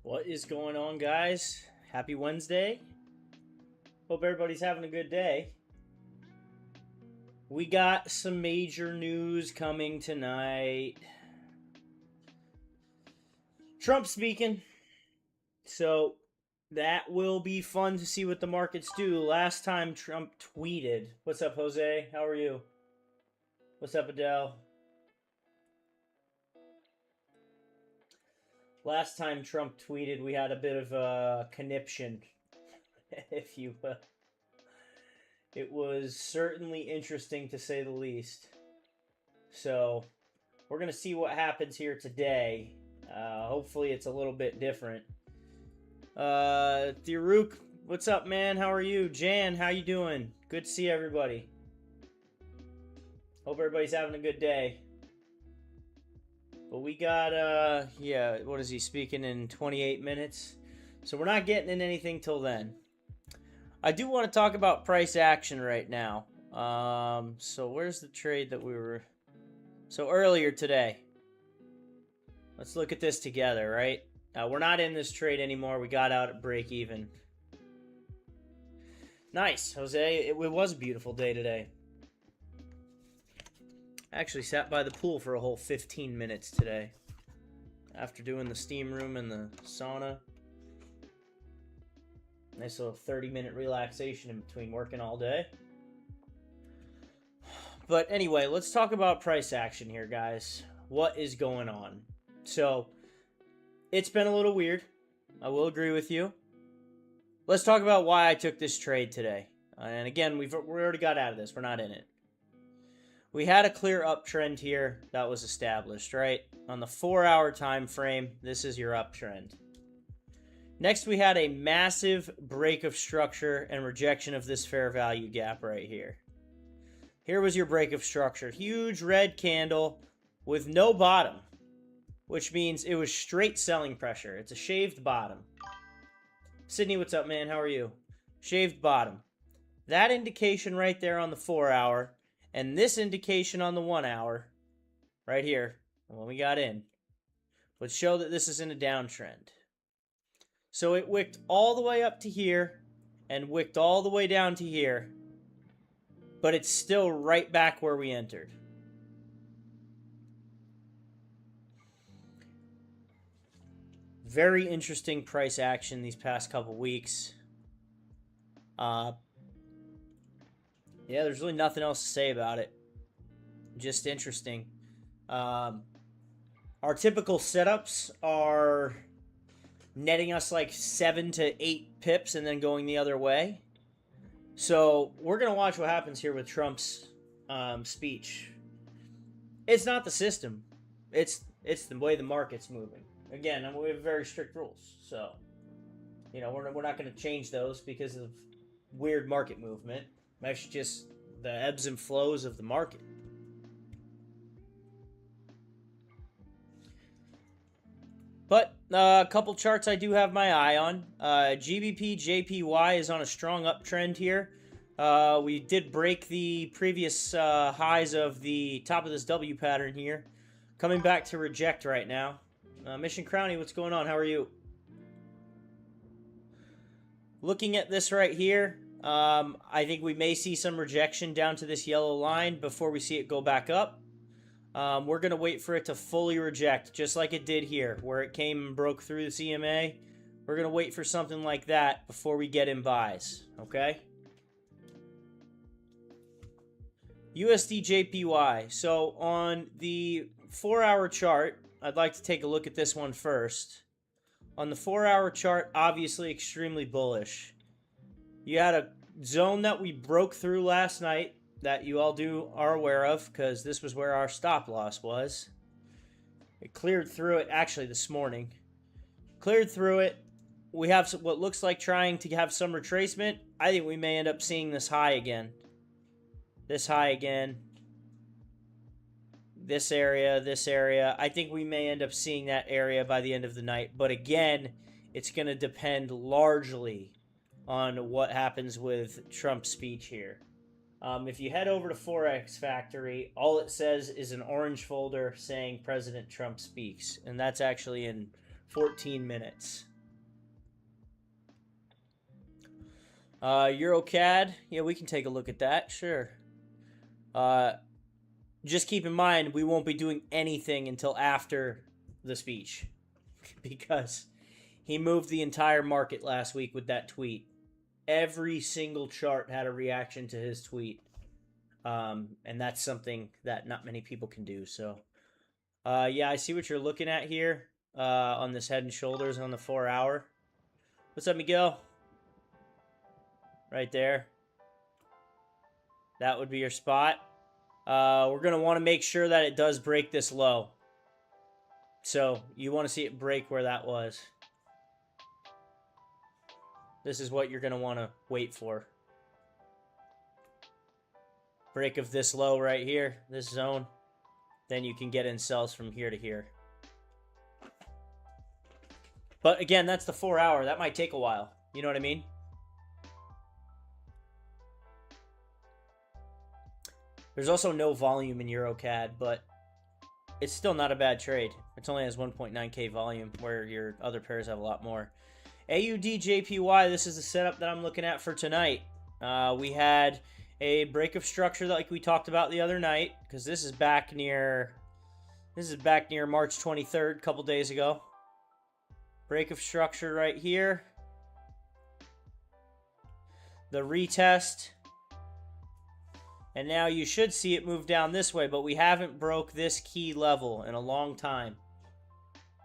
What is going on, guys? Happy Wednesday. Hope everybody's having a good day. We got some major news coming tonight. Trump speaking. So that will be fun to see what the markets do. Last time Trump tweeted. What's up, Jose? How are you? What's up, Adele? Last time Trump tweeted, we had a bit of a conniption, if you will. It was certainly interesting, to say the least. So, we're going to see what happens here today. Hopefully it's a little bit different. Therouk, what's up, man? How are you? Jan, how you doing? Good to see everybody. Hope everybody's having a good day. But we got, what is he speaking in 28 minutes? So we're not getting in anything till then. I do want to talk about price action right now. So where's the trade that we were... So earlier today. Let's look at this together, right? We're not in this trade anymore. We got out at break even. Nice, Jose. It was a beautiful day today. I actually sat by the pool for a whole 15 minutes today. After doing the steam room and the sauna. Nice little 30-minute relaxation in between working all day. But anyway, let's talk about price action here, guys. What is going on? So, it's been a little weird. I will agree with you. Let's talk about why I took this trade today. And again, we already got out of this. We're not in it. We had a clear uptrend here that was established, right? On the 4-hour time frame, this is your uptrend. Next, we had a massive break of structure and rejection of this fair value gap right here. Here was your break of structure. Huge red candle with no bottom, which means it was straight selling pressure. It's a shaved bottom. Sydney, what's up, man? How are you? Shaved bottom. That indication right there on the 4-hour and this indication on the 1-hour right here, when we got in, would show that this is in a downtrend. So it wicked all the way up to here and wicked all the way down to here, but it's still right back where we entered. Very interesting price action these past couple weeks. Yeah, there's really nothing else to say about it. Just interesting. Our typical setups are netting us like 7 to 8 pips and then going the other way. So we're going to watch what happens here with Trump's speech. It's not the system. It's the way the market's moving. Again, we have very strict rules. So, we're not going to change those because of weird market movement. That's just the ebbs and flows of the market. But a couple charts I do have my eye on. GBP JPY is on a strong uptrend here. We did break the previous highs of the top of this W pattern here. Coming back to reject right now. Mission Crowny, what's going on? How are you? Looking at this right here, I think we may see some rejection down to this yellow line before we see it go back up. We're going to wait for it to fully reject, just like it did here, where it came and broke through the CMA. We're going to wait for something like that before we get in buys, okay? USD JPY. So on the 4-hour chart, I'd like to take a look at this one first. On the 4-hour chart, obviously extremely bullish. You had a zone that we broke through last night that you all are aware of because this was where our stop loss was. It cleared through it actually this morning. Cleared through it. We have what looks like trying to have some retracement. I think we may end up seeing this high again. This high again. This area. I think we may end up seeing that area by the end of the night. But again, it's going to depend largely on what happens with Trump's speech here. If you head over to Forex Factory, all it says is an orange folder saying President Trump speaks. And that's actually in 14 minutes. EuroCAD. Yeah, we can take a look at that. Sure. Just keep in mind, we won't be doing anything until after the speech. Because he moved the entire market last week with that tweet. Every single chart had a reaction to his tweet. And that's something that not many people can do. So, yeah, I see what you're looking at here on this head and shoulders on the 4 hour. What's up, Miguel? Right there. That would be your spot. We're going to want to make sure that it does break this low. So, you want to see it break where that was. This is what you're going to want to wait for. Break of this low right here, this zone. Then you can get in sells from here to here. But again, that's the 4 hour. That might take a while. You know what I mean? There's also no volume in EuroCAD, but it's still not a bad trade. It only has 1.9k volume, where your other pairs have a lot more. AUDJPY, this is the setup that I'm looking at for tonight. We had a break of structure like we talked about the other night, because this is back near March 23rd, a couple days ago. Break of structure right here. The retest. And now you should see it move down this way, but we haven't broke this key level in a long time.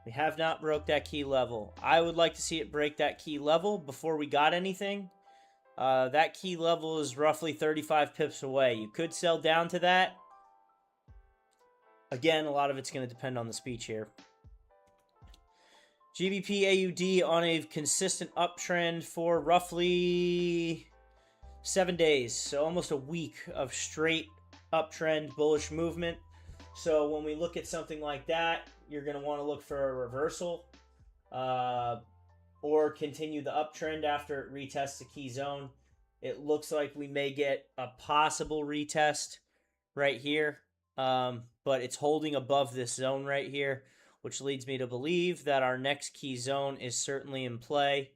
We have not broke that key level. I would like to see it break that key level before we got anything. That key level is roughly 35 pips away. You could sell down to that. Again, a lot of it's going to depend on the speech here. GBP AUD on a consistent uptrend for roughly 7 days. So almost a week of straight uptrend bullish movement. So when we look at something like that, you're going to want to look for a reversal or continue the uptrend after it retests the key zone. It looks like we may get a possible retest right here, but it's holding above this zone right here, which leads me to believe that our next key zone is certainly in play,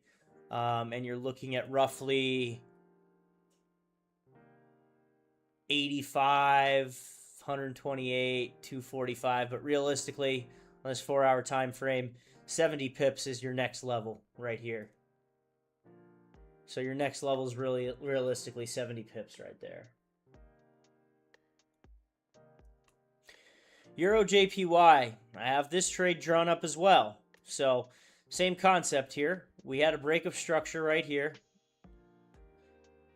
and you're looking at roughly 85, 128, 245, but realistically, on this 4 hour time frame, 70 pips is your next level right here. So your next level is really realistically 70 pips right there. Euro JPY, I have this trade drawn up as well. So same concept here. We had a break of structure right here.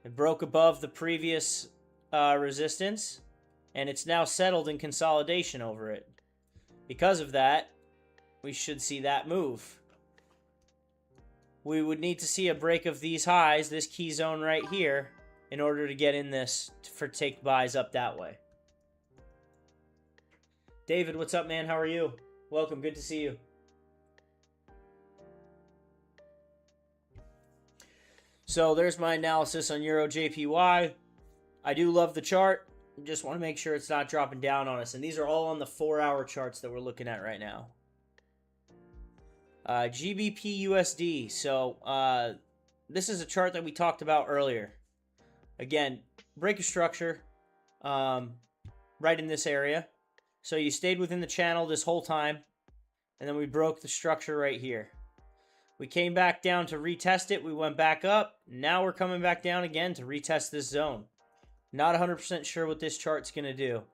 It broke above the previous resistance, and it's now settled in consolidation over it. Because of that, we should see that move. We would need to see a break of these highs, this key zone right here, in order to get in this for take buys up that way. David, what's up, man? How are you? Welcome. Good to see you. So there's my analysis on Euro JPY. I do love the chart. Just want to make sure it's not dropping down on us. And these are all on the 4 hour charts that we're looking at right now. GBP USD. So this is a chart that we talked about earlier. Again, break of structure right in this area. So you stayed within the channel this whole time, and then we broke the structure right here. We came back down to retest it. We went back up. Now we're coming back down again to retest this zone. Not 100% sure what this chart's going to do.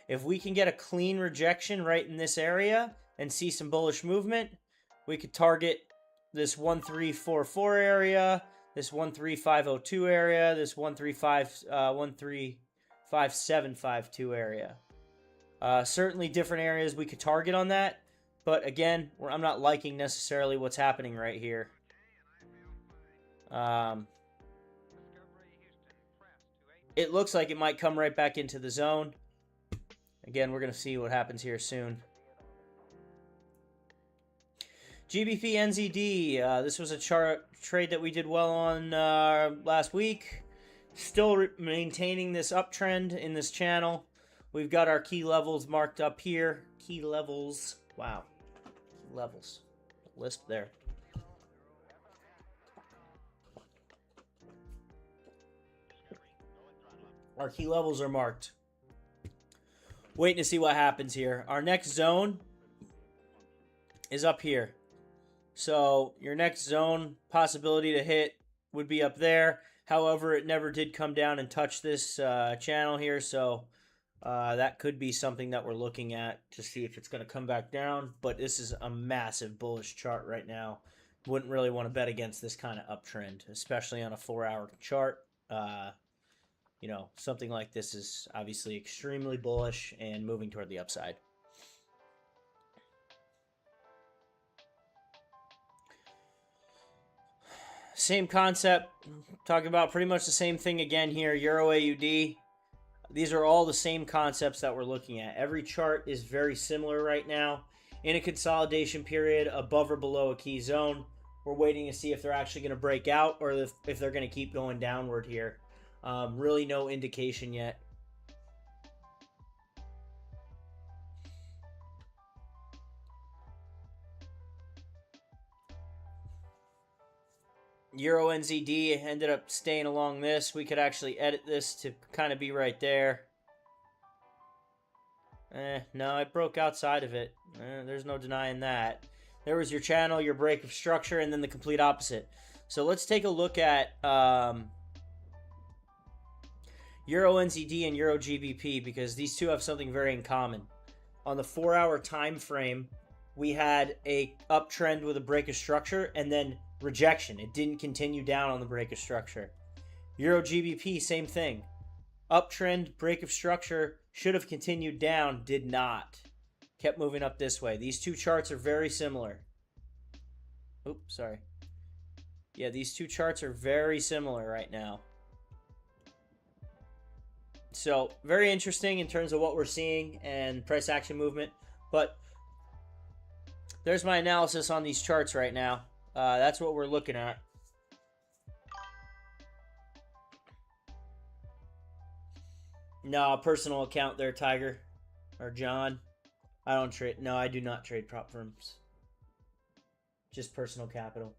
If we can get a clean rejection right in this area and see some bullish movement, we could target this 1344 area, this 13502 area, this 1355752 area. Certainly different areas we could target on that, but again, I'm not liking necessarily what's happening right here. It looks like it might come right back into the zone. Again, we're going to see what happens here soon. GBP NZD. This was a trade that we did well on last week. Still maintaining this uptrend in this channel. We've got our key levels marked up here. Key levels. Wow. Key levels. Lisp there. Our key levels are marked. Waiting to see what happens here. Our next zone is up here. So your next zone possibility to hit would be up there. However, it never did come down and touch this channel here. So that could be something that we're looking at to see if it's going to come back down. But this is a massive bullish chart right now. Wouldn't really want to bet against this kind of uptrend, especially on a 4-hour chart. You know, something like this is obviously extremely bullish and moving toward the upside. Same concept, talking about pretty much the same thing again here, Euro AUD. These are all the same concepts that we're looking at. Every chart is very similar right now. In a consolidation period, above or below a key zone, we're waiting to see if they're actually going to break out or if they're going to keep going downward here. Really no indication yet. Euro NZD ended up staying along this. We could actually edit this to kind of be right there. No, it broke outside of it. There's no denying that. There was your channel, your break of structure, and then the complete opposite. So let's take a look at Euro NZD and Euro GBP, because these two have something very in common. On the 4-hour time frame, we had a uptrend with a break of structure and then rejection. It didn't continue down on the break of structure. Euro GBP, same thing. Uptrend, break of structure, should have continued down, did not. Kept moving up this way. These two charts are very similar. Oops, sorry. Yeah, these two charts are very similar right now. So, very interesting in terms of what we're seeing and price action movement. But there's my analysis on these charts right now. That's what we're looking at. No, personal account there, Tiger. Or John. I don't trade. No, I do not trade prop firms. Just personal capital.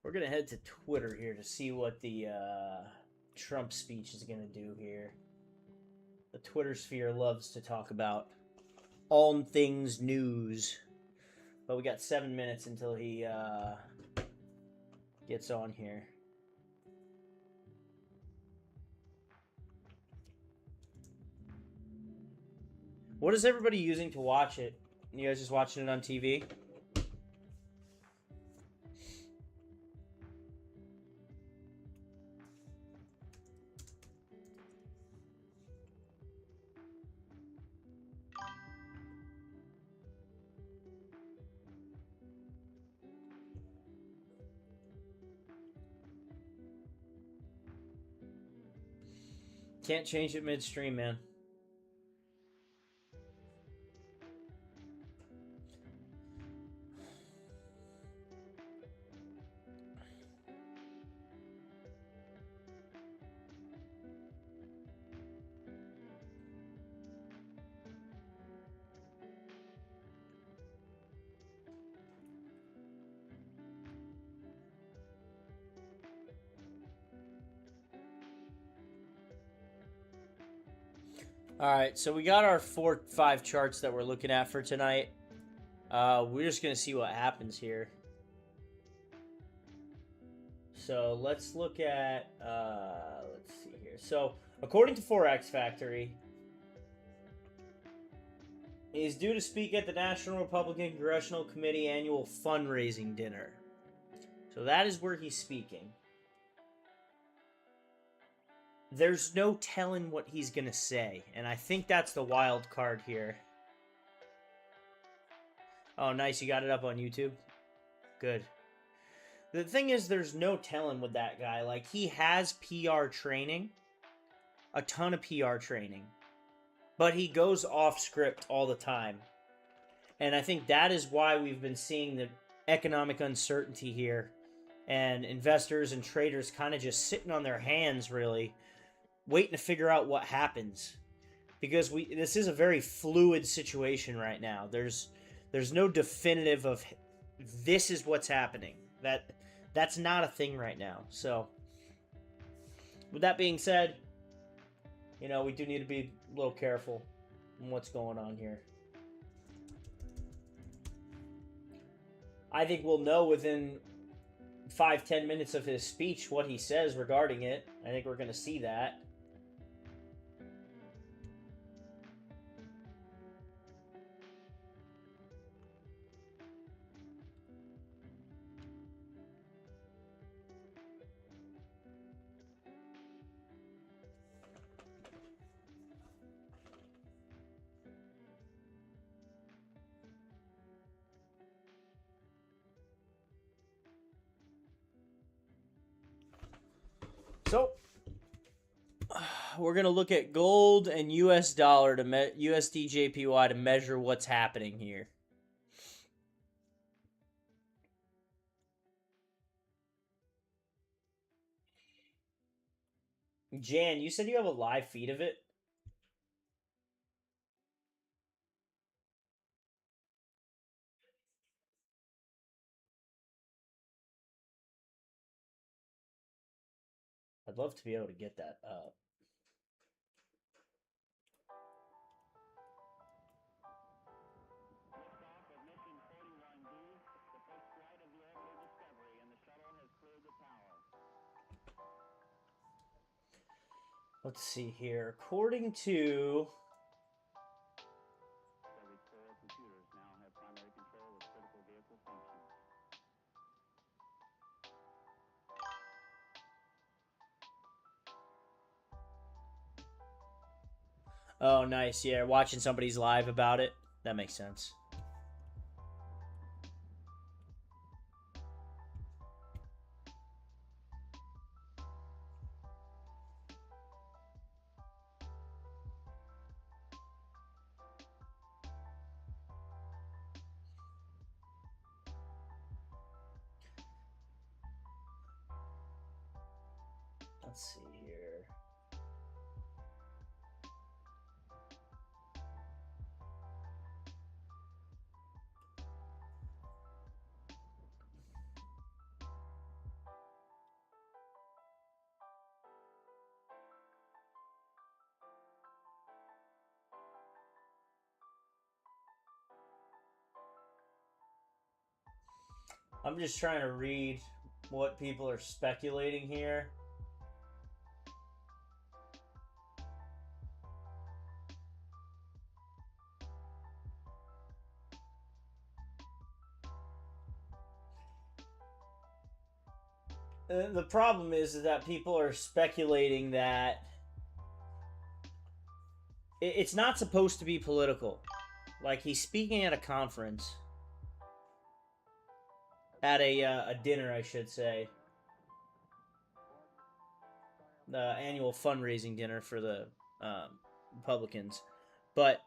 We're going to head to Twitter here to see what the Trump speech is going to do here. The Twitter sphere loves to talk about all things news. But we got 7 minutes until he gets on here. What is everybody using to watch it? You guys just watching it on TV? Can't change it midstream, man. Alright, so we got our 4-5 charts that we're looking at for tonight. We're just going to see what happens here. So let's look at, let's see here. So according to Forex Factory, he is due to speak at the National Republican Congressional Committee annual fundraising dinner. So that is where he's speaking. There's no telling what he's going to say, and I think that's the wild card here. Oh, nice. You got it up on YouTube? Good. The thing is, there's no telling with that guy. Like, he has PR training, a ton of PR training, but he goes off script all the time. And I think that is why we've been seeing the economic uncertainty here, and investors and traders kind of just sitting on their hands, really, waiting to figure out what happens, because this is a very fluid situation right now. There's There's no definitive of this is what's happening. That's not a thing right now. So with that being said, you know, we do need to be a little careful in what's going on here. I think we'll know within 5-10 minutes of his speech what he says regarding it. I think we're going to see that. So we're going to look at gold and US dollar to USD JPY to measure what's happening here. Jan, you said you have a live feed of it? I'd love to be able to get that up. Let's see here. According to oh, nice. Yeah, watching somebody's live about it. That makes sense. Let's see here. I'm just trying to read what people are speculating here. The problem is that people are speculating that it's not supposed to be political. Like, he's speaking at a conference. At a dinner, I should say. The annual fundraising dinner for the Republicans. But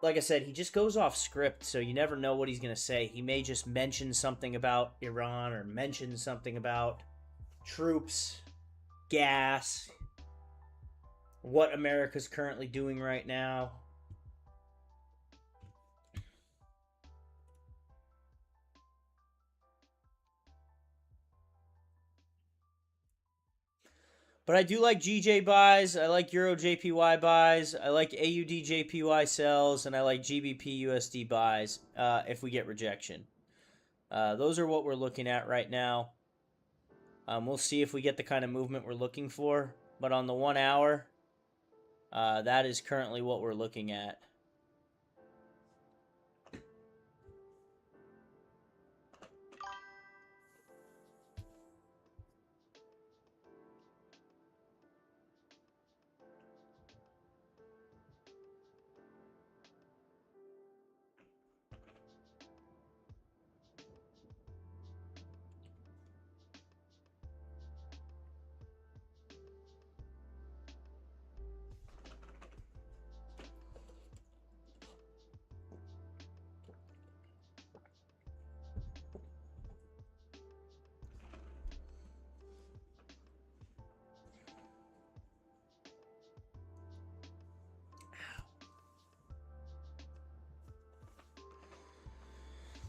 like I said, he just goes off script, so you never know what he's going to say. He may just mention something about Iran or mention something about troops, gas, what America's currently doing right now. But I do like GJ buys, I like Euro JPY buys, I like AUD JPY sells, and I like GBP USD buys if we get rejection. Those are what we're looking at right now. We'll see if we get the kind of movement we're looking for. But on the 1 hour, that is currently what we're looking at.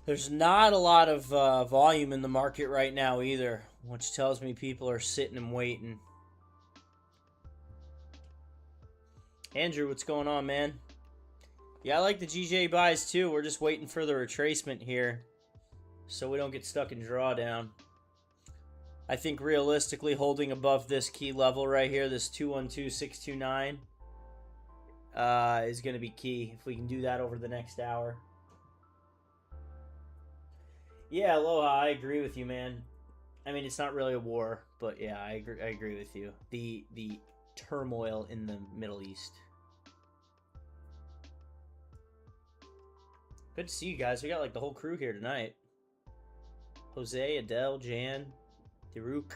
There's not a lot of volume in the market right now either, which tells me people are sitting and waiting. Andrew, what's going on, man? Yeah, I like the GJ buys too. We're just waiting for the retracement here so we don't get stuck in drawdown. I think realistically holding above this key level right here, this 212629, is going to be key if we can do that over the next hour. Yeah, Aloha, I agree with you, man. I mean, it's not really a war, but yeah, I agree with you. The turmoil in the Middle East. Good to see you guys. We got like the whole crew here tonight. Jose, Adele, Jan, Daruk,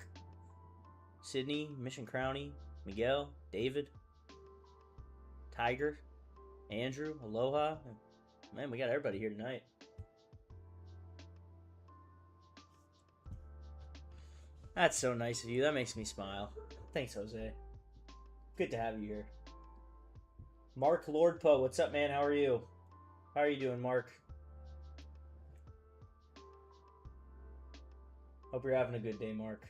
Sydney, Mission Crowney, Miguel, David, Tiger, Andrew, Aloha. Man, we got everybody here tonight. That's so nice of you. That makes me smile. Thanks, Jose. Good to have you here. Mark Lordpo, what's up, man? How are you? How are you doing, Mark? Hope you're having a good day, Mark.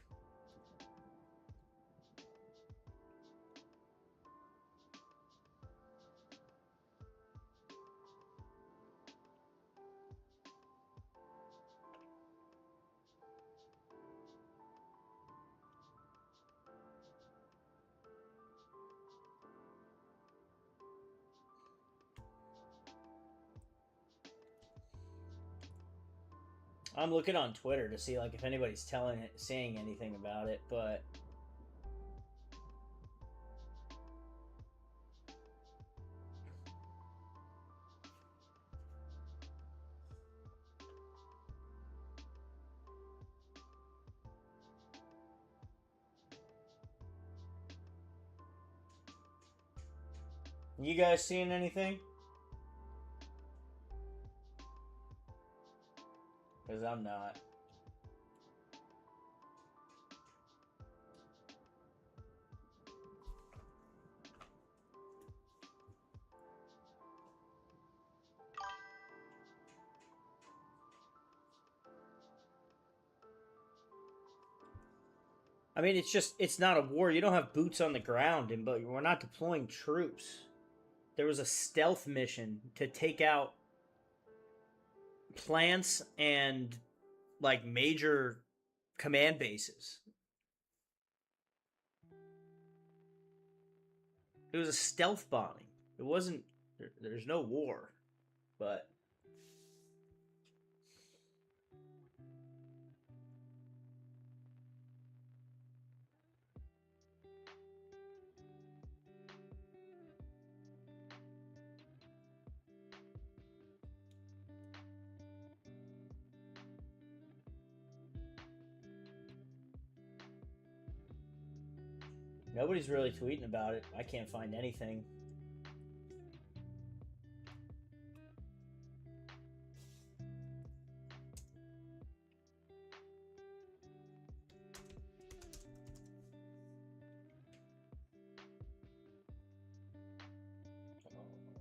I'm looking on Twitter to see like if anybody's saying anything about it, but you guys seeing anything? Because I'm not. I mean, it's not a war. You don't have boots on the ground, but we're not deploying troops. There was a stealth mission to take out plants and like major command bases. It was a stealth bombing. It wasn't. There's no war, but nobody's really tweeting about it. I can't find anything.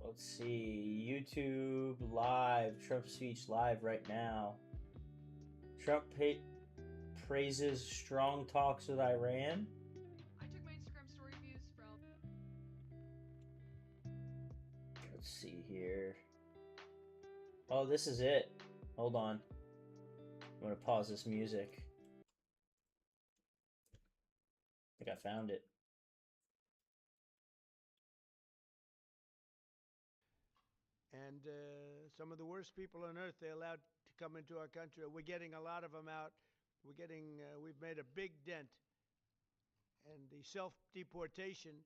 Let's see. YouTube live. Trump speech live right now. Trump praises strong talks with Iran. I took my Instagram story views from. Let's see here. Oh, this is it. Hold on. I'm going to pause this music. I think I found it. And some of the worst people on earth they allowed to come into our country. We're getting a lot of them out. We've made a big dent. And the self-deportation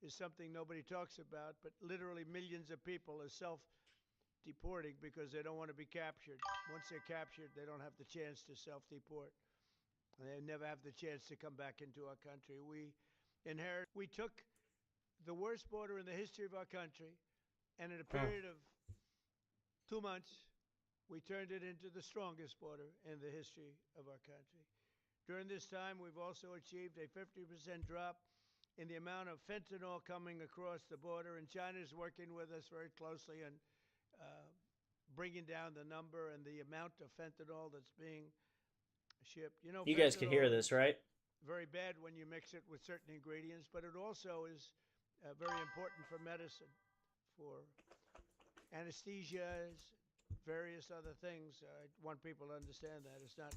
is something nobody talks about, but literally millions of people are self-deporting because they don't want to be captured. Once they're captured, they don't have the chance to self-deport. And they never have the chance to come back into our country. We took the worst border in the history of our country, and in a period of 2 months, we turned it into the strongest border in the history of our country. During this time, we've also achieved a 50% drop in the amount of fentanyl coming across the border, and China is working with us very closely on bringing down the number and the amount of fentanyl that's being shipped. You know, You guys can hear fentanyl this, is right? very bad when you mix it with certain ingredients, but it also is very important for medicine, for anesthesias, various other things. I want people to understand that it's not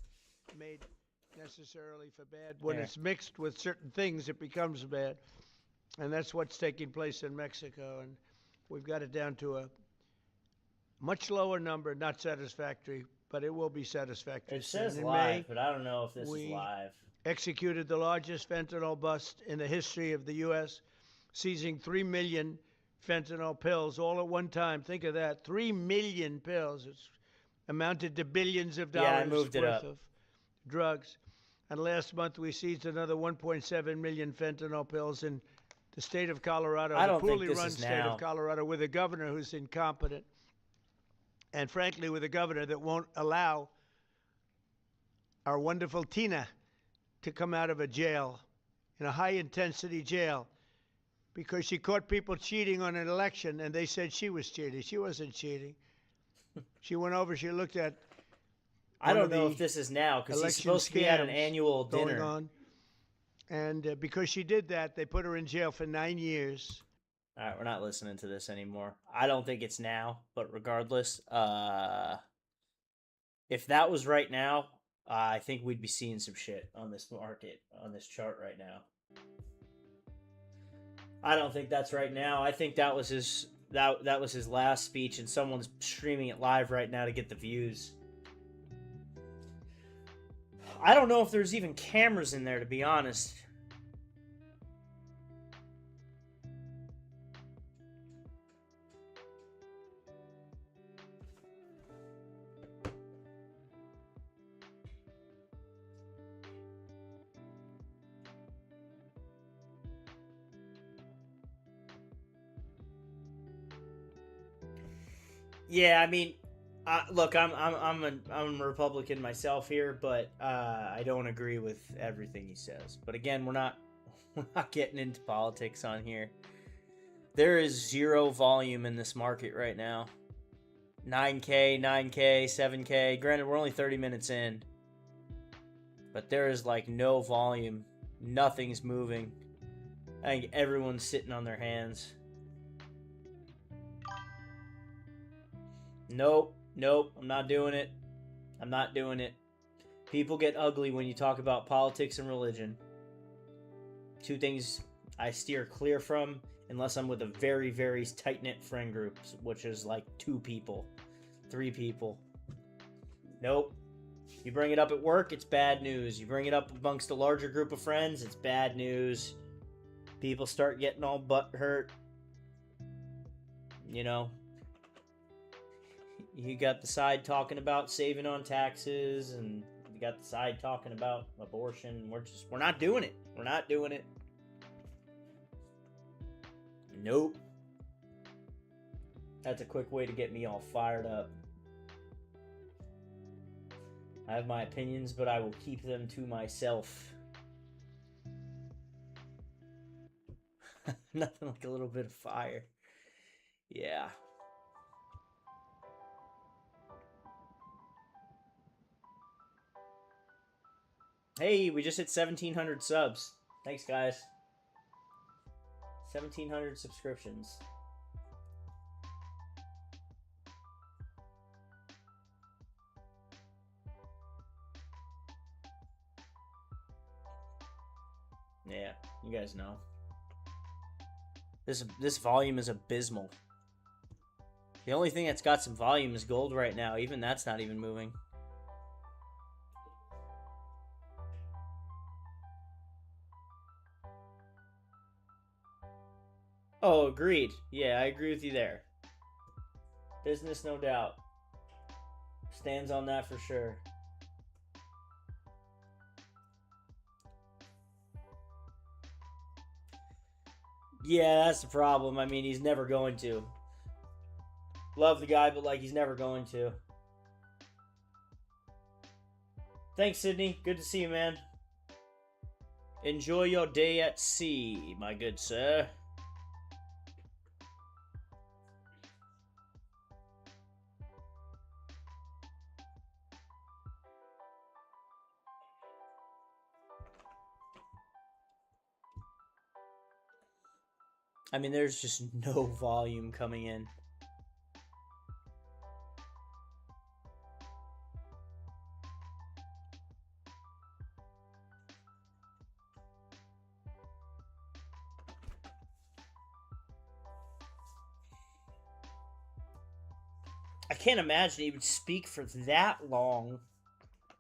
made necessarily for bad. When Yeah. it's mixed with certain things, it becomes bad, and that's what's taking place in Mexico. And we've got it down to a much lower number, not satisfactory, but it will be satisfactory. It says soon. In live, May, but I don't know if this is we live. executed the largest fentanyl bust in the history of the U.S., seizing 3 million fentanyl pills all at one time. Think of that, 3 million pills. It's amounted to billions of Yeah, I dollars moved it worth up. of drugs. And last month we seized another 1.7 million fentanyl pills in the state of Colorado, I the don't think poorly this run is state now. of Colorado, with a governor who's incompetent, and frankly with a governor that won't allow our wonderful Tina to come out of a jail, in a high-intensity jail, because she caught people cheating on an election, and they said she was cheating. She wasn't cheating. She went over, she looked at I one don't of know the if this is now because he's election supposed to be at an scams annual going dinner. on. And because she did that, they put her in jail for 9 years. All right, we're not listening to this anymore. I don't think it's now, but regardless, if that was right now, I think we'd be seeing some shit on this market, on this chart right now. I don't think that's right now. I think that was his that was his last speech, and someone's streaming it live right now to get the views. I don't know if there's even cameras in there, to be honest. Yeah, I mean, look, I'm a Republican myself here, but I don't agree with everything he says. But again, we're not getting into politics on here. There is zero volume in this market right now. 9K, 9K, 7K. Granted, we're only 30 minutes in, but there is like no volume. Nothing's moving. I think everyone's sitting on their hands. Nope, I'm not doing it. I'm not doing it. People get ugly when you talk about politics and religion. Two things I steer clear from unless I'm with a very, very tight-knit friend group, which is like 2 people, 3 people. Nope. You bring it up at work, it's bad news. You bring it up amongst a larger group of friends, it's bad news. People start getting all butt hurt. You know, you got the side talking about saving on taxes, and you got the side talking about abortion. We're not doing it. We're not doing it. Nope. That's a quick way to get me all fired up. I have my opinions, but I will keep them to myself. Nothing like a little bit of fire. Yeah. Hey, we just hit 1,700 subs. Thanks, guys. 1,700 subscriptions. Yeah, you guys know. This volume is abysmal. The only thing that's got some volume is gold right now. Even that's not even moving. Oh, agreed. Yeah, I agree with you there. Business, no doubt. Stands on that for sure. Yeah, that's the problem. I mean, he's never going to. Love the guy, but like he's never going to. Thanks, Sydney. Good to see you, man. Enjoy your day at sea, my good sir. I mean, there's just no volume coming in. I can't imagine he would speak for that long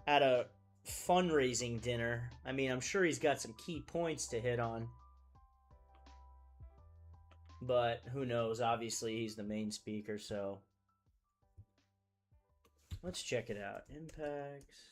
at a fundraising dinner. I mean, I'm sure he's got some key points to hit on. But who knows? Obviously, he's the main speaker, so let's check it out. Impacts.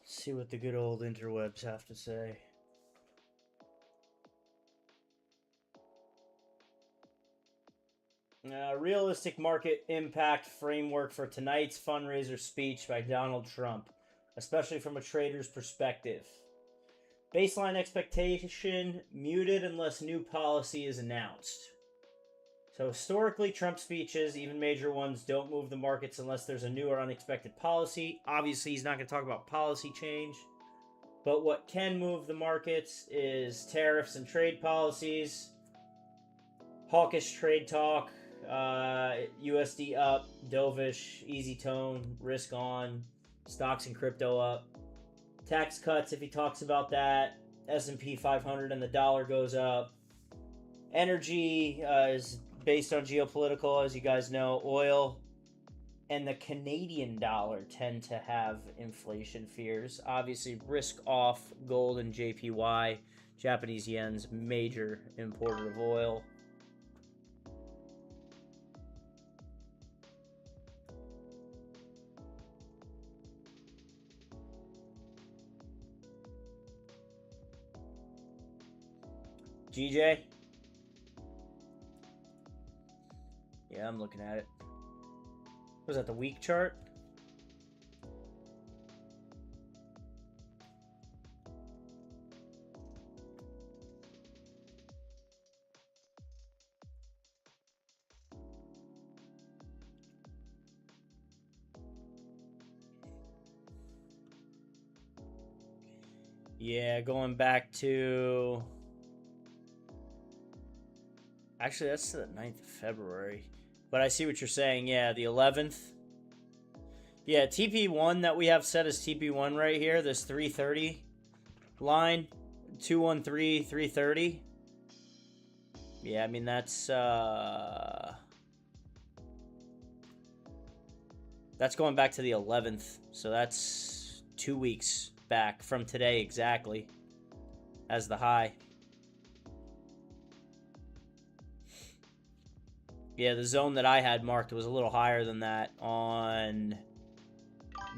See what the good old interwebs have to say. Realistic market impact framework for tonight's fundraiser speech by Donald Trump, especially from a trader's perspective. Baseline expectation muted unless new policy is announced. So historically, Trump speeches, even major ones, don't move the markets unless there's a new or unexpected policy. Obviously, he's not going to talk about policy change. But what can move the markets is tariffs and trade policies, hawkish trade talk, USD up, dovish, easy tone, risk on, stocks and crypto up, tax cuts if he talks about that, S&P 500 and the dollar goes up. Energy is based on geopolitical, as you guys know. Oil and the Canadian dollar tend to have inflation fears. Obviously, risk off gold and JPY. Japanese yen's major importer of oil. GJ? Yeah, I'm looking at it. Was that the week chart? Yeah, going back to... Actually, that's the 9th of February. But I see what you're saying. Yeah, the 11th. Yeah, TP1 that we have set as TP1 right here, this 330 line, 213, 330. Yeah, I mean, that's going back to the 11th. So that's 2 weeks back from today exactly as the high. Yeah, the zone that I had marked was a little higher than that on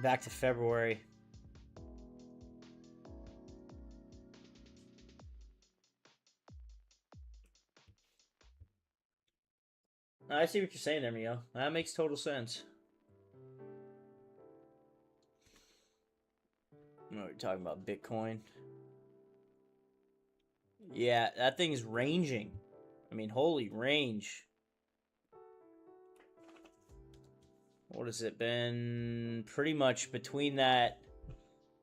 back to February. I see what you're saying there, Mio. That makes total sense. You know, you're talking about Bitcoin. Yeah, that thing's ranging. I mean, holy range. What has it been? Pretty much between that.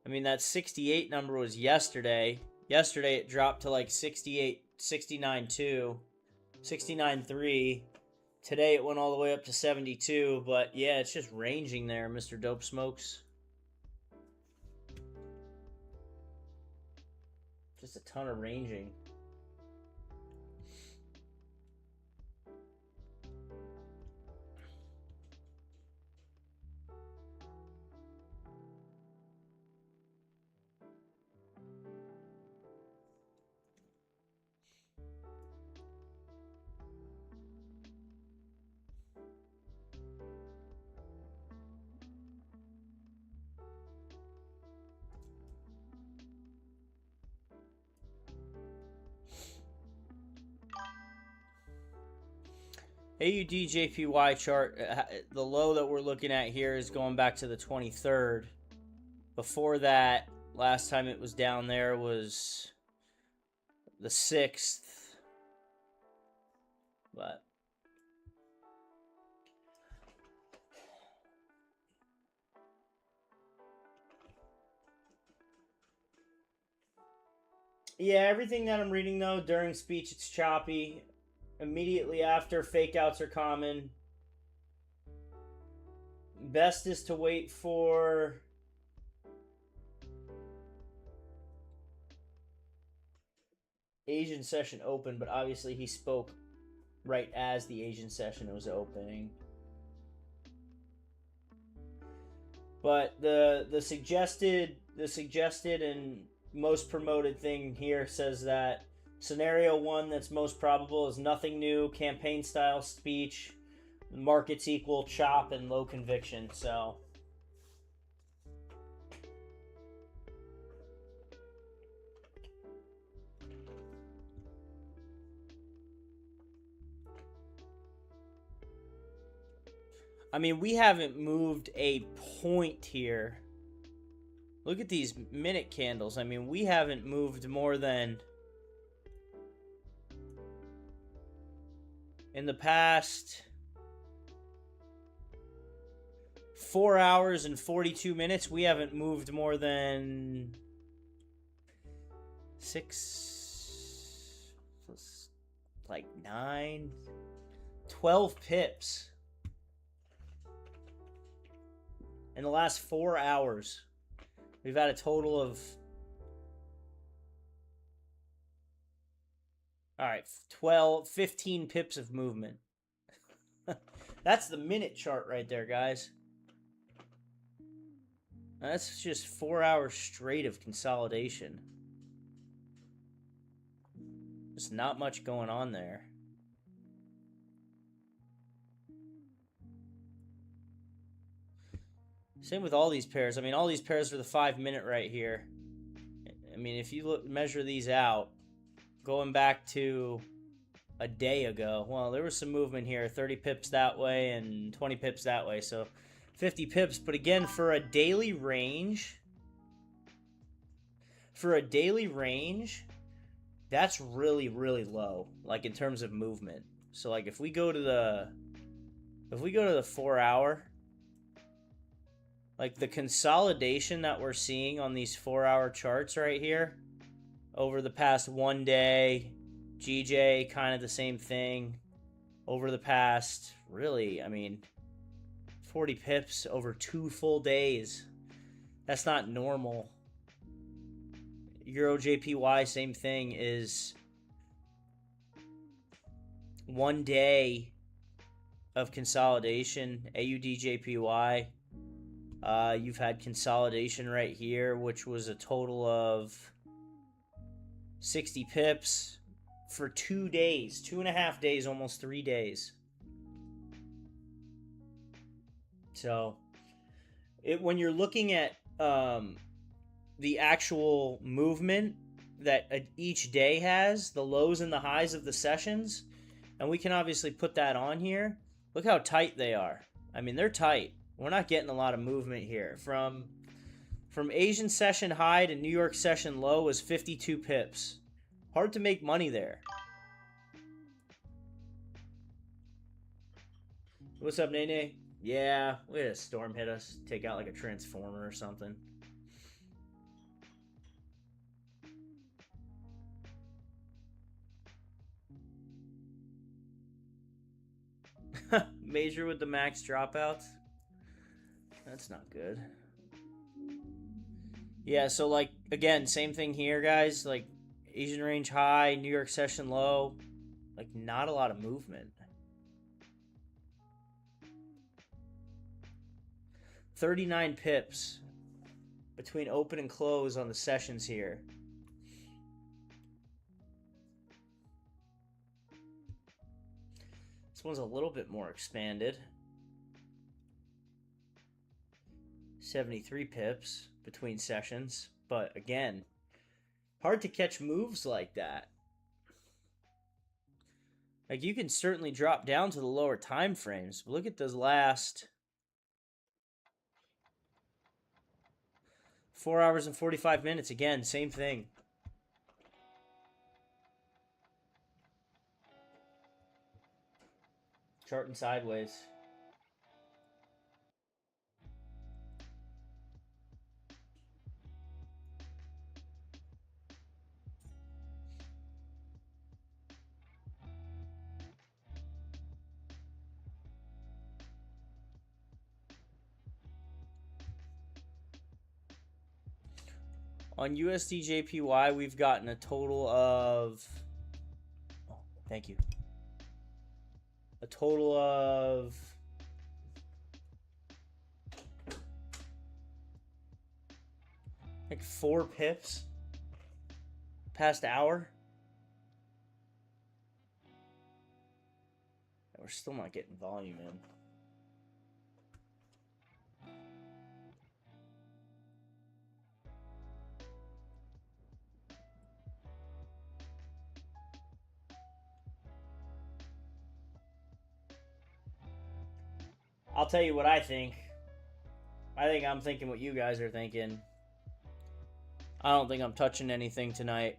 I mean, that 68 number was yesterday. Yesterday it dropped to like 68, 69.2, 69.3. Today it went all the way up to 72. But yeah, it's just ranging there, Mr. Dope Smokes. Just a ton of ranging. AUD-JPY chart, the low that we're looking at here is going back to the 23rd. Before that, last time it was down there was the 6th. But yeah, everything that I'm reading though, during speech it's choppy. Immediately after, fake outs are common. Best is to wait for Asian session open, but obviously he spoke right as the Asian session was opening. But the suggested and most promoted thing here says that scenario 1 that's most probable is nothing new, campaign style speech, markets equal chop and low conviction. So I mean, we haven't moved a point here. Look at these minute candles. I mean, we haven't moved more than, in the past 4 hours and 42 minutes, we haven't moved more than 12 pips in the last 4 hours. We've had a total of, all right, 15 pips of movement. That's the minute chart right there, guys. That's just 4 hours straight of consolidation. There's not much going on there. Same with all these pairs. I mean, all these pairs are the 5 minute right here. I mean, if you measure these out, going back to a day ago, well, there was some movement here, 30 pips that way and 20 pips that way, so 50 pips. But again, for a daily range, that's really, really low, like in terms of movement. So like if we go to the 4 hour, like the consolidation that we're seeing on these 4 hour charts right here over the past 1 day, GJ kind of the same thing over the past, really, I mean, 40 pips over 2 full days. That's not normal. Euro JPY, same thing, is 1 day of consolidation. AUD JPY, you've had consolidation right here, which was a total of 60 pips for 2 days, 2.5 days, almost 3 days. So when you're looking at the actual movement that each day has, the lows and the highs of the sessions, and we can obviously put that on here. Look how tight they are. I mean, they're tight. We're not getting a lot of movement here. From Asian session high to New York session low was 52 pips. Hard to make money there. What's up, Nene? Yeah, we had a storm hit us. Take out like a transformer or something. Major with the max dropouts. That's not good. Yeah, so like, again, same thing here, guys. Like, Asian range high, New York session low. Like, not a lot of movement. 39 pips between open and close on the sessions here. This one's a little bit more expanded. 73 pips between sessions. But again, hard to catch moves like that. Like, you can certainly drop down to the lower time frames. But look at those last 4 hours and 45 minutes. Again, same thing. Charting sideways. On USD JPY, we've gotten a total of... Oh, thank you. A total of... like 4 pips. Past hour. We're still not getting volume in. I'll tell you what I think. I think I'm thinking what you guys are thinking. I don't think I'm touching anything tonight,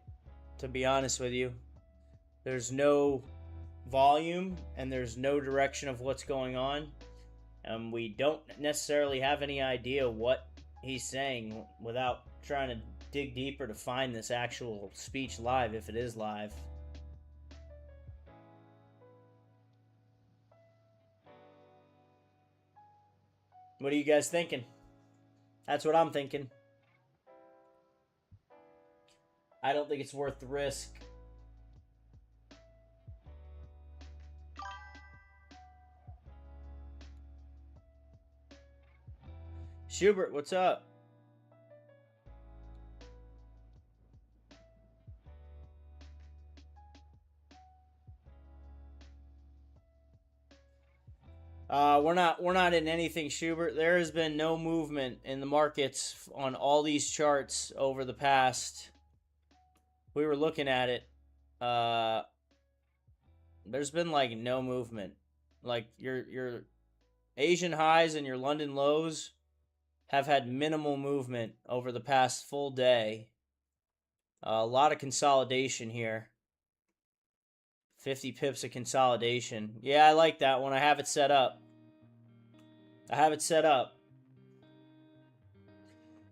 to be honest with you. There's no volume and there's no direction of what's going on. And we don't necessarily have any idea what he's saying without trying to dig deeper to find this actual speech live, if it is live. What are you guys thinking? That's what I'm thinking. I don't think it's worth the risk. Schubert, what's up? We're not in anything, Schubert. There has been no movement in the markets on all these charts over the past. We were looking at it. There's been like no movement. Like your Asian highs and your London lows have had minimal movement over the past full day. A lot of consolidation here. 50 pips of consolidation. Yeah, I like that one. I have it set up.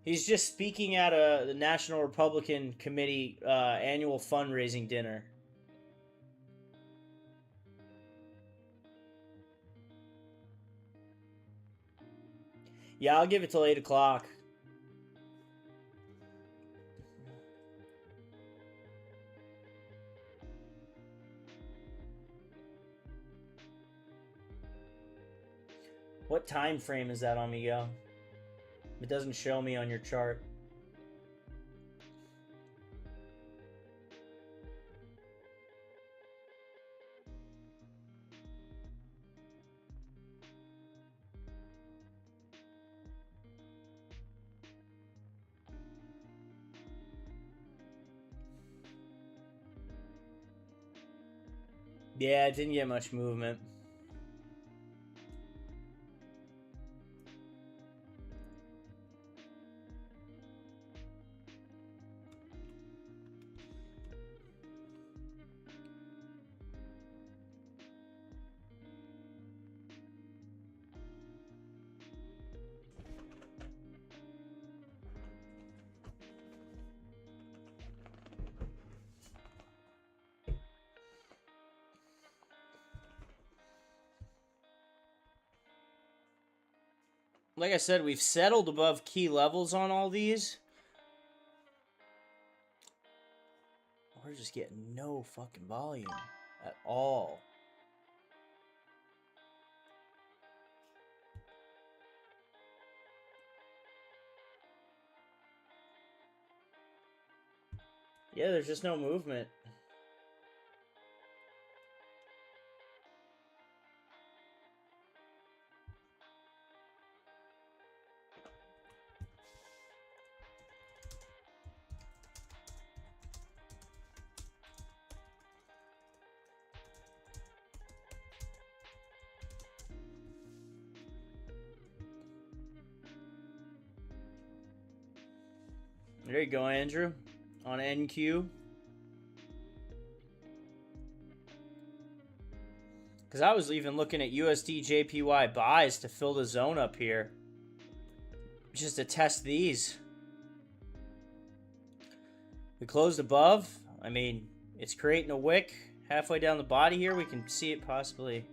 He's just speaking at the National Republican Committee annual fundraising dinner. Yeah, I'll give it till 8 o'clock. What time frame is that on, Miguel? It doesn't show me on your chart. Yeah, it didn't get much movement. Like I said, we've settled above key levels on all these. We're just getting no fucking volume at all. Yeah, there's just no movement. There you go, Andrew. On NQ. Because I was even looking at USD JPY buys to fill the zone up here. Just to test these. We closed above. I mean, it's creating a wick. Halfway down the body here, we can see it possibly.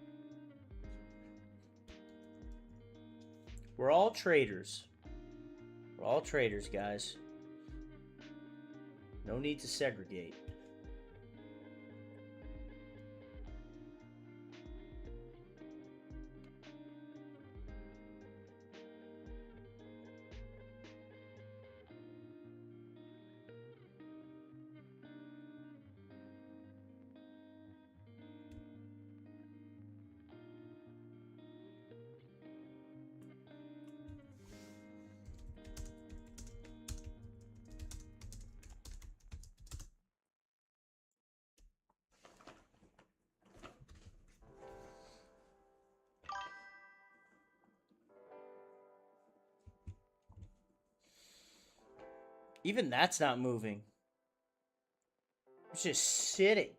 We're all traders. We're all traders, guys. No need to segregate. Even that's not moving. It's just sitting.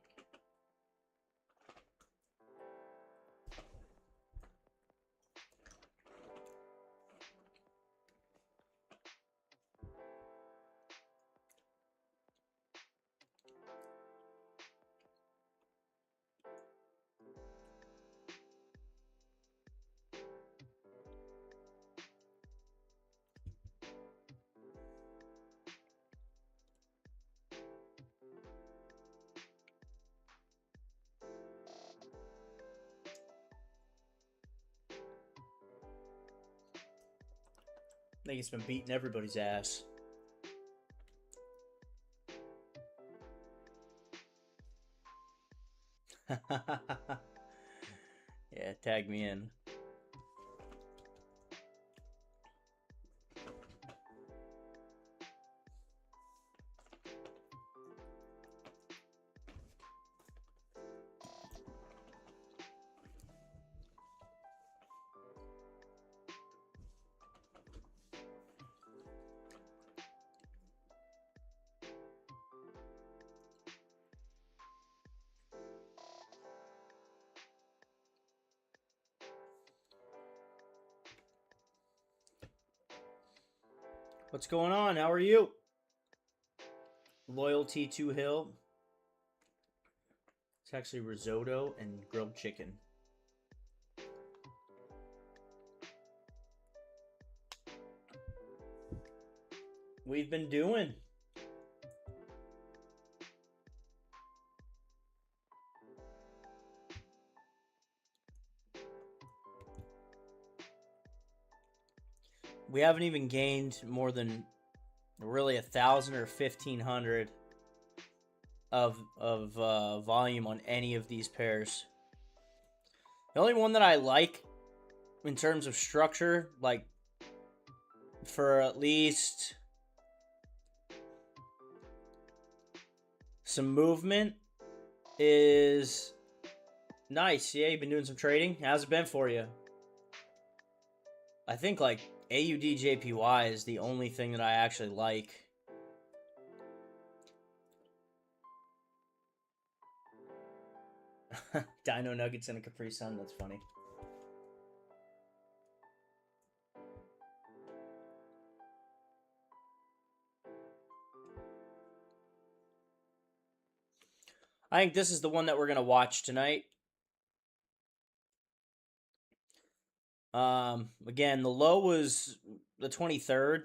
I think it's been beating everybody's ass. Yeah, tag me in. What's going on? How are you? Loyalty to Hill. It's actually risotto and grilled chicken. We've been doing. We haven't even gained more than really 1,000 or 1,500 of volume on any of these pairs. The only one that I like in terms of structure, like for at least some movement, is nice. Yeah, you've been doing some trading. How's it been for you? I think like AUD JPY is the only thing that I actually like. Dino Nuggets and a Capri Sun, that's funny. I think this is the one that we're going to watch tonight. Again, the low was the 23rd.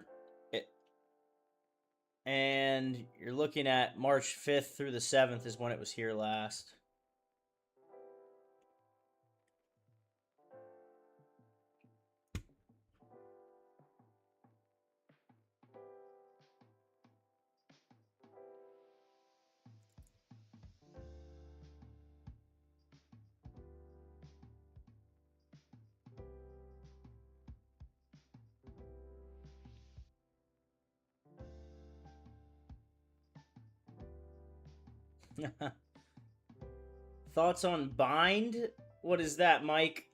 And you're looking at March 5th through the 7th is when it was here last. Thoughts on bind? What is that, Mike?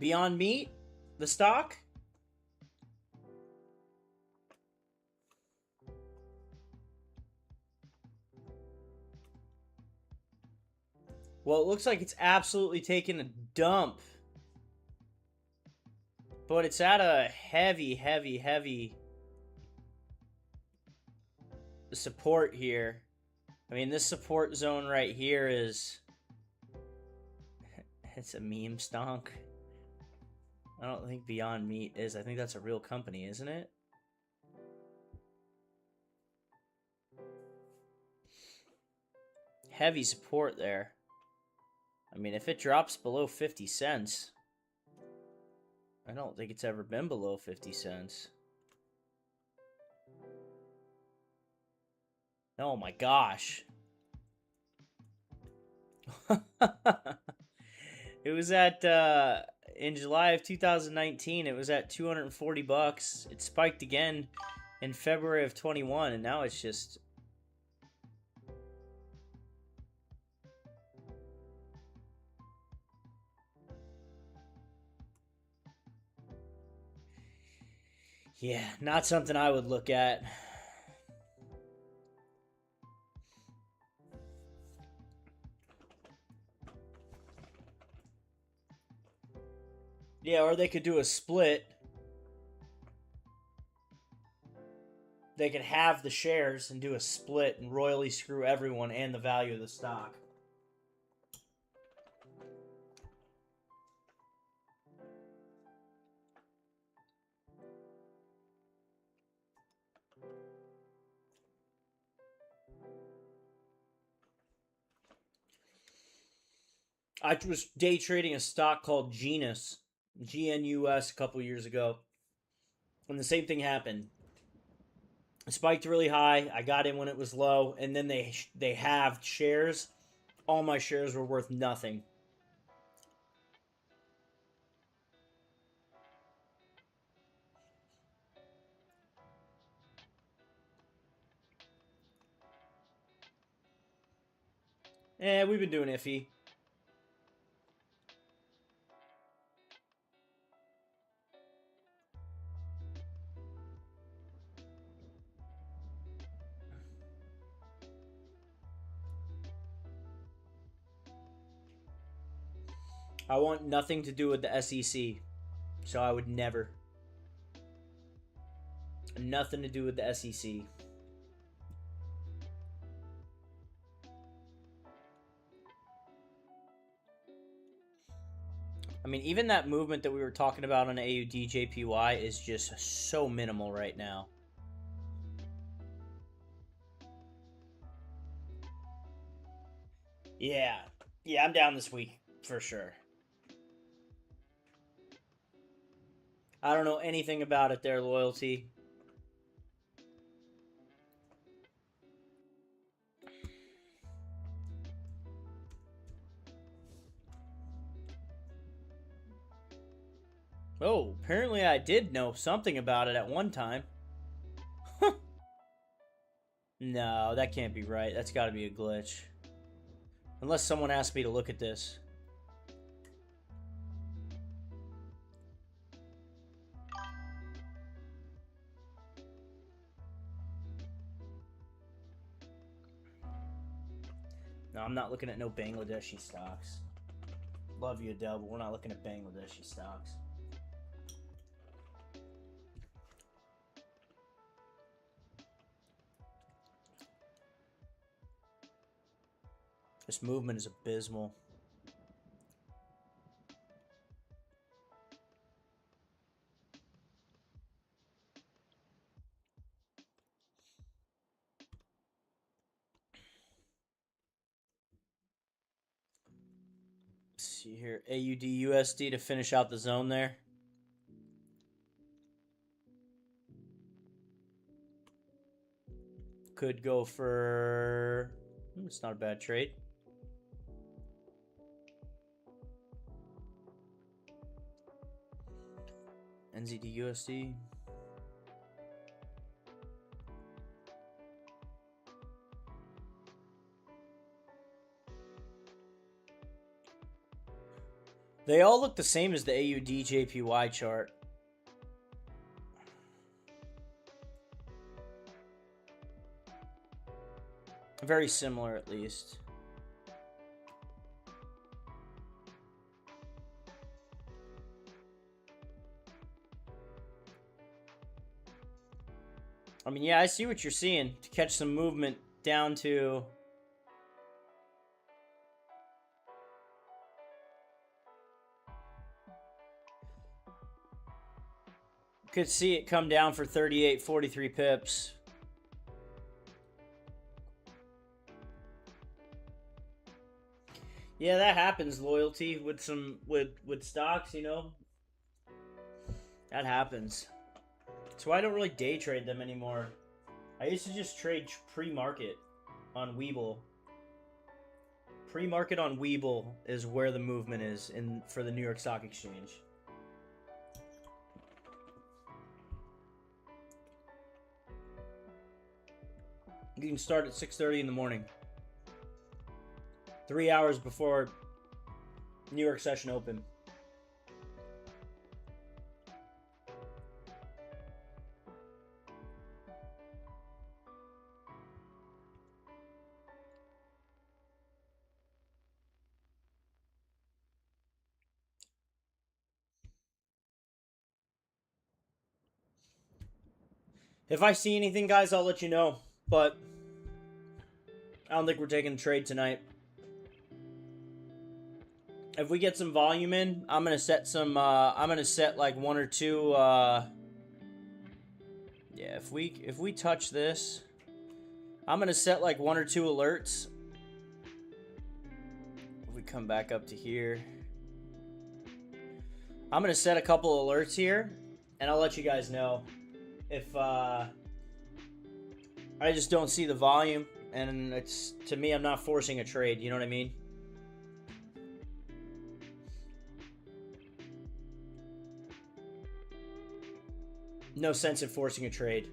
Beyond Meat, the stock. Well, it looks like it's absolutely taking a dump. But it's at a heavy support here. I mean, this support zone right here is... It's a meme stonk. I don't think Beyond Meat is. I think that's a real company, isn't it? Heavy support there. I mean, if it drops below 50 cents... I don't think it's ever been below 50 cents. Oh my gosh. It was at in July of 2019, it was at 240 bucks. It spiked again in February of 21, and now it's just... Yeah, not something I would look at. Yeah, or they could do a split. They could have the shares and do a split and royally screw everyone and the value of the stock. I was day trading a stock called Genus, GNUS, a couple years ago. And the same thing happened. It spiked really high. I got in when it was low, and then they halved shares. All my shares were worth nothing. We've been doing iffy. I want nothing to do with the SEC, so I would never. Nothing to do with the SEC. I mean, even that movement that we were talking about on AUD JPY is just so minimal right now. Yeah. Yeah, I'm down this week for sure. I don't know anything about it, their loyalty. Oh, apparently I did know something about it at one time. No, that can't be right. That's got to be a glitch. Unless someone asked me to look at this. No, I'm not looking at no Bangladeshi stocks. Love you, Adele, but we're not looking at Bangladeshi stocks. This movement is abysmal. Let's see here. AUD USD to finish out the zone there. Could go for... It's not a bad trade. NZD USD. They all look the same as the AUD JPY chart. Very similar, at least. I mean, yeah, I see what you're seeing. To catch some movement down to... Could see it come down for 38.43 pips. Yeah, that happens, loyalty, with some with stocks, you know. That happens. That's why I don't really day trade them anymore. I used to just trade pre-market on Webull. Pre-market on Webull is where the movement is for the New York Stock Exchange. You can start at 6:30 in the morning. 3 hours before New York session open. If I see anything, guys, I'll let you know. But I don't think we're taking a trade tonight. If we get some volume in, I'm gonna set some. I'm gonna set like one or two. Yeah, if we touch this, I'm gonna set like one or two alerts. If we come back up to here, I'm gonna set a couple alerts here, and I'll let you guys know if I just don't see the volume, and it's, to me, I'm not forcing a trade. You know what I mean? No sense in forcing a trade.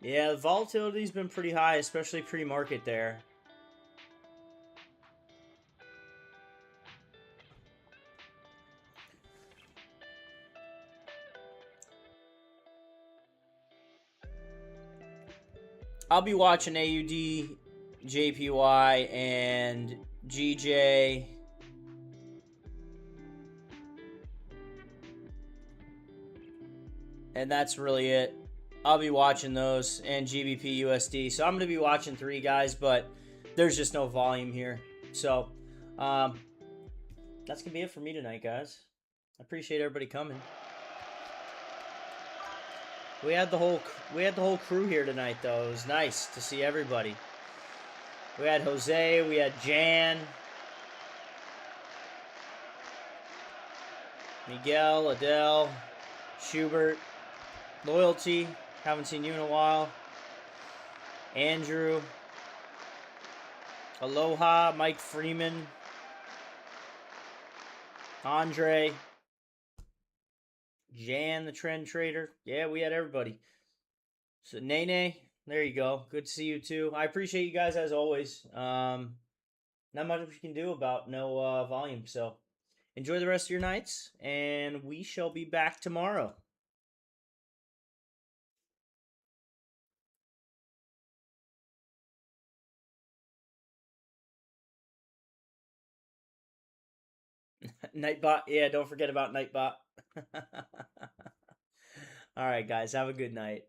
Yeah, the volatility's been pretty high, especially pre-market there. I'll be watching AUD, JPY, and GJ. And that's really it. I'll be watching those, and GBP USD. So I'm going to be watching 3 guys, but there's just no volume here. So that's going to be it for me tonight, guys. I appreciate everybody coming. We had the whole crew here tonight, though. It was nice to see everybody. We had Jose, we had Jan, Miguel, Adele, Schubert, Loyalty. Haven't seen you in a while. Andrew, Aloha, Mike Freeman, Andre, Jan, the trend trader. Yeah, we had everybody. So Nene, there you go. Good to see you too. I appreciate you guys as always. Not much we can do about no volume. So enjoy the rest of your nights, and we shall be back tomorrow. Nightbot. Yeah, don't forget about Nightbot. All right, guys. Have a good night.